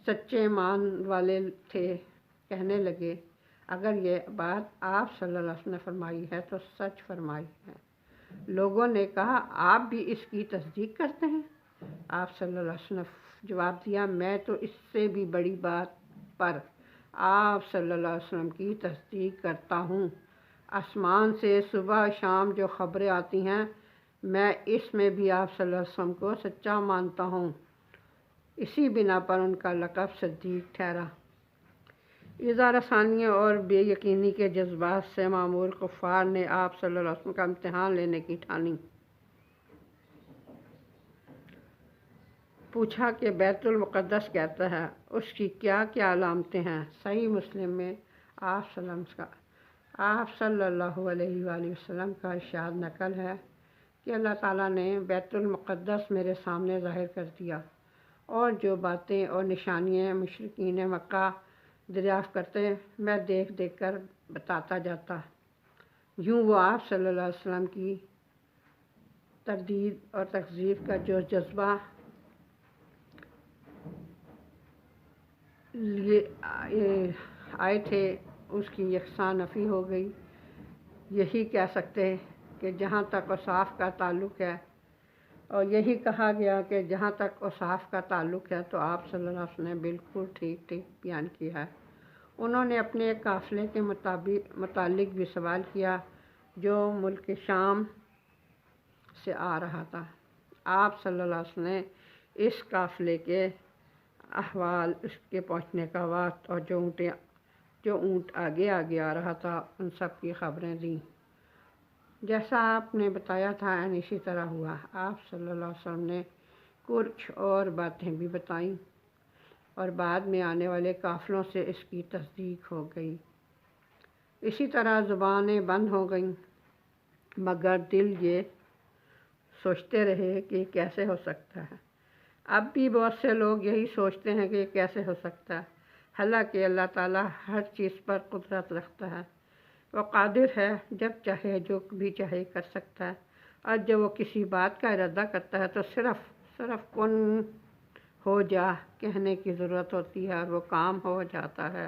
سچے ایمان والے تھے، کہنے لگے، اگر یہ بات آپ صلی اللہ علیہ وسلم نے فرمائی ہے تو سچ فرمائی ہے۔ لوگوں نے کہا، آپ بھی اس کی تصدیق کرتے ہیں؟ آپ صلی اللہ علیہ وسلم نے جواب دیا، میں تو اس سے بھی بڑی بات پر آپ صلی اللہ علیہ وسلم کی تصدیق کرتا ہوں۔ آسمان سے صبح شام جو خبریں آتی ہیں، میں اس میں بھی آپ صلی اللہ علیہ وسلم کو سچا مانتا ہوں۔ اسی بنا پر ان کا لقب صدیق ٹھہرا۔ اظہار ثانیہ اور بے یقینی کے جذبات سے معمور کفار نے آپ صلی اللہ علیہ وسلم کا امتحان لینے کی ٹھانی۔ پوچھا کہ بیت المقدس کہتا ہے، اس کی کیا کیا علامتیں ہیں؟ صحیح مسلم میں آپ صلی اللہ علیہ وآلہ وسلم کا ارشاد نقل ہے کہ اللہ تعالیٰ نے بیت المقدس میرے سامنے ظاہر کر دیا، اور جو باتیں اور نشانیاں مشرکین مکہ دریافت کرتے میں دیکھ دیکھ کر بتاتا جاتا۔ یوں وہ آپ صلی اللہ علیہ وسلم کی تردید اور تکذیب کا جو جذبہ لیے آئے تھے، اس کی یکساں نفی ہو گئی۔ یہی کہہ سکتے کہ جہاں تک اوصاف کا تعلق ہے، اور یہی کہا گیا کہ جہاں تک اوصاف کا تعلق ہے تو آپ صلی اللہ علیہ وسلم نے بالکل ٹھیک بیان کیا ہے۔ انہوں نے اپنے ایک قافلے کے متعلق بھی سوال کیا جو ملک شام سے آ رہا تھا۔ آپ صلی اللہ علیہ وسلم نے اس قافلے کے احوال، اس کے پہنچنے کا وقت اور جو اونٹ آگے آگے آ رہا تھا، ان سب کی خبریں دیں۔ جیسا آپ نے بتایا تھا اسی طرح ہوا۔ آپ صلی اللہ علیہ وسلم نے کچھ اور باتیں بھی بتائیں اور بعد میں آنے والے قافلوں سے اس کی تصدیق ہو گئی۔ اسی طرح زبانیں بند ہو گئیں، مگر دل یہ سوچتے رہے کہ یہ کیسے ہو سکتا ہے۔ اب بھی بہت سے لوگ یہی سوچتے ہیں کہ یہ کیسے ہو سکتا ہے، حالانکہ اللہ تعالیٰ ہر چیز پر قدرت رکھتا ہے۔ وہ قادر ہے، جب چاہے جو بھی چاہے کر سکتا ہے، اور جب وہ کسی بات کا ارادہ کرتا ہے تو صرف کن ہو جا کہنے کی ضرورت ہوتی ہے اور وہ کام ہو جاتا ہے۔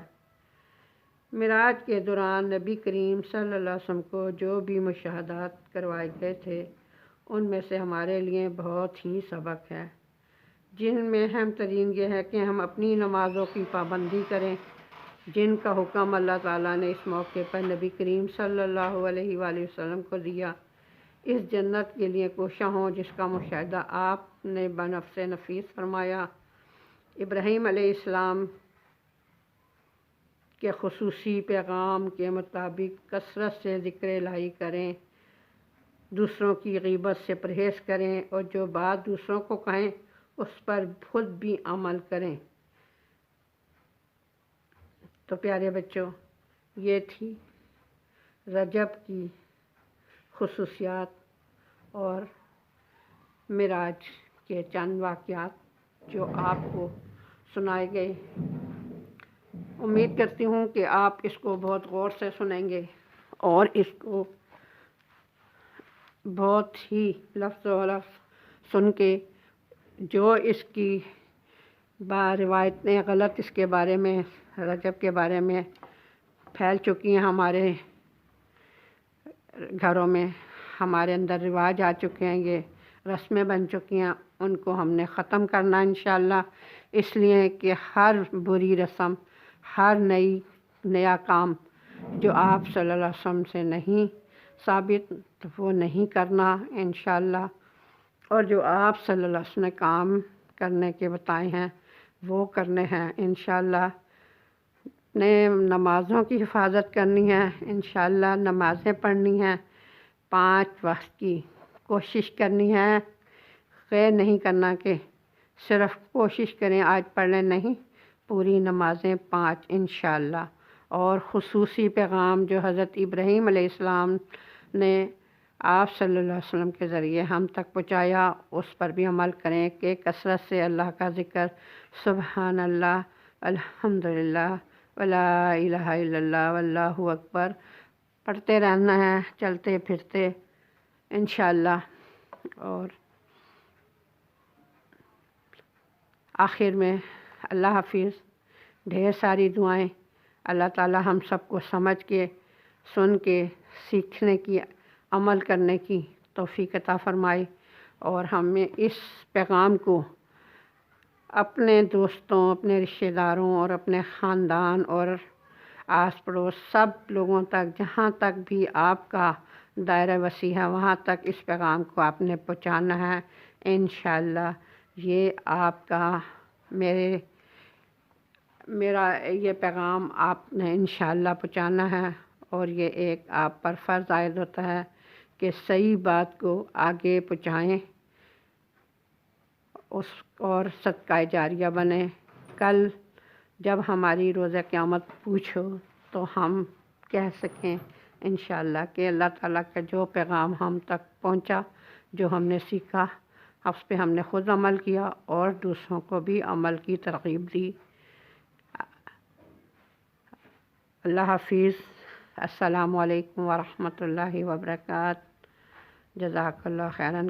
معراج کے دوران نبی کریم صلی اللہ علیہ وسلم کو جو بھی مشاہدات کروائے گئے تھے ان میں سے ہمارے لیے بہت ہی سبق ہے، جن میں اہم ترین یہ ہے کہ ہم اپنی نمازوں کی پابندی کریں، جن کا حکم اللہ تعالیٰ نے اس موقع پر نبی کریم صلی اللہ علیہ وآلہ وسلم کو دیا۔ اس جنت کے لیے کوشاں ہوں جس کا مشاہدہ آپ نے بنفس نفیس فرمایا۔ ابراہیم علیہ السلام کے خصوصی پیغام کے مطابق کثرت سے ذکر الہی کریں، دوسروں کی غیبت سے پرہیز کریں اور جو بات دوسروں کو کہیں اس پر خود بھی عمل کریں۔ تو پیارے بچوں، یہ تھی رجب کی خصوصیات اور معراج کے چند واقعات جو آپ کو سنائے گئے۔ امید کرتی ہوں کہ آپ اس کو بہت غور سے سنیں گے اور اس کو بہت ہی لفظ و لفظ سن کے جو اس کی روایتیں غلط اس کے بارے میں رجب کے بارے میں پھیل چکی ہیں، ہمارے گھروں میں ہمارے اندر رواج آ چکے ہیں، یہ رسمیں بن چکی ہیں، ان کو ہم نے ختم کرنا انشاءاللہ، اس لیے کہ ہر بری رسم، ہر نیا کام جو آپ صلی اللہ علیہ وسلم سے نہیں ثابت تو وہ نہیں کرنا انشاءاللہ، اور جو آپ صلی اللہ علیہ وسلم نے کام کرنے کے بتائے ہیں وہ کرنے ہیں انشاءاللہ۔ نے نمازوں کی حفاظت کرنی ہے انشاءاللہ، نمازیں پڑھنی ہیں، 5 وقت کی کوشش کرنی ہے، خیر نہیں کرنا کہ صرف کوشش کریں آج پڑھ لیں، نہیں، پوری نمازیں 5 انشاءاللہ۔ اور خصوصی پیغام جو حضرت ابراہیم علیہ السلام نے آپ صلی اللہ علیہ وسلم کے ذریعے ہم تک پہنچایا اس پر بھی عمل کریں کہ کثرت سے اللہ کا ذکر، سبحان اللہ، الحمدللہ، ولا الہ الا اللہ، واللہ اکبر پڑھتے رہنا ہے چلتے پھرتے انشاءاللہ۔ اور آخر میں اللہ حافظ، ڈھیر ساری دعائیں، اللہ تعالی ہم سب کو سمجھ کے، سن کے، سیکھنے کی، عمل کرنے کی توفیق عطا فرمائے، اور ہمیں اس پیغام کو اپنے دوستوں، اپنے رشتہ داروں اور اپنے خاندان اور آس پڑوس سب لوگوں تک، جہاں تک بھی آپ کا دائرہ وسیع ہے وہاں تک اس پیغام کو آپ نے پہنچانا ہے انشاءاللہ۔ یہ آپ کا میرا یہ پیغام آپ نے انشاءاللہ پہنچانا ہے، اور یہ ایک آپ پر فرض عائد ہوتا ہے کہ صحیح بات کو آگے پہنچائیں اور صدقہ جاریہ بنے۔ کل جب ہماری روزہ قیامت پوچھو تو ہم کہہ سکیں انشاءاللہ کہ اللہ تعالیٰ کا جو پیغام ہم تک پہنچا، جو ہم نے سیکھا، اس پہ ہم نے خود عمل کیا اور دوسروں کو بھی عمل کی ترغیب دی۔ اللہ حافظ، السلام علیکم ورحمۃ اللہ وبرکاتہ، جزاک اللہ خیراً۔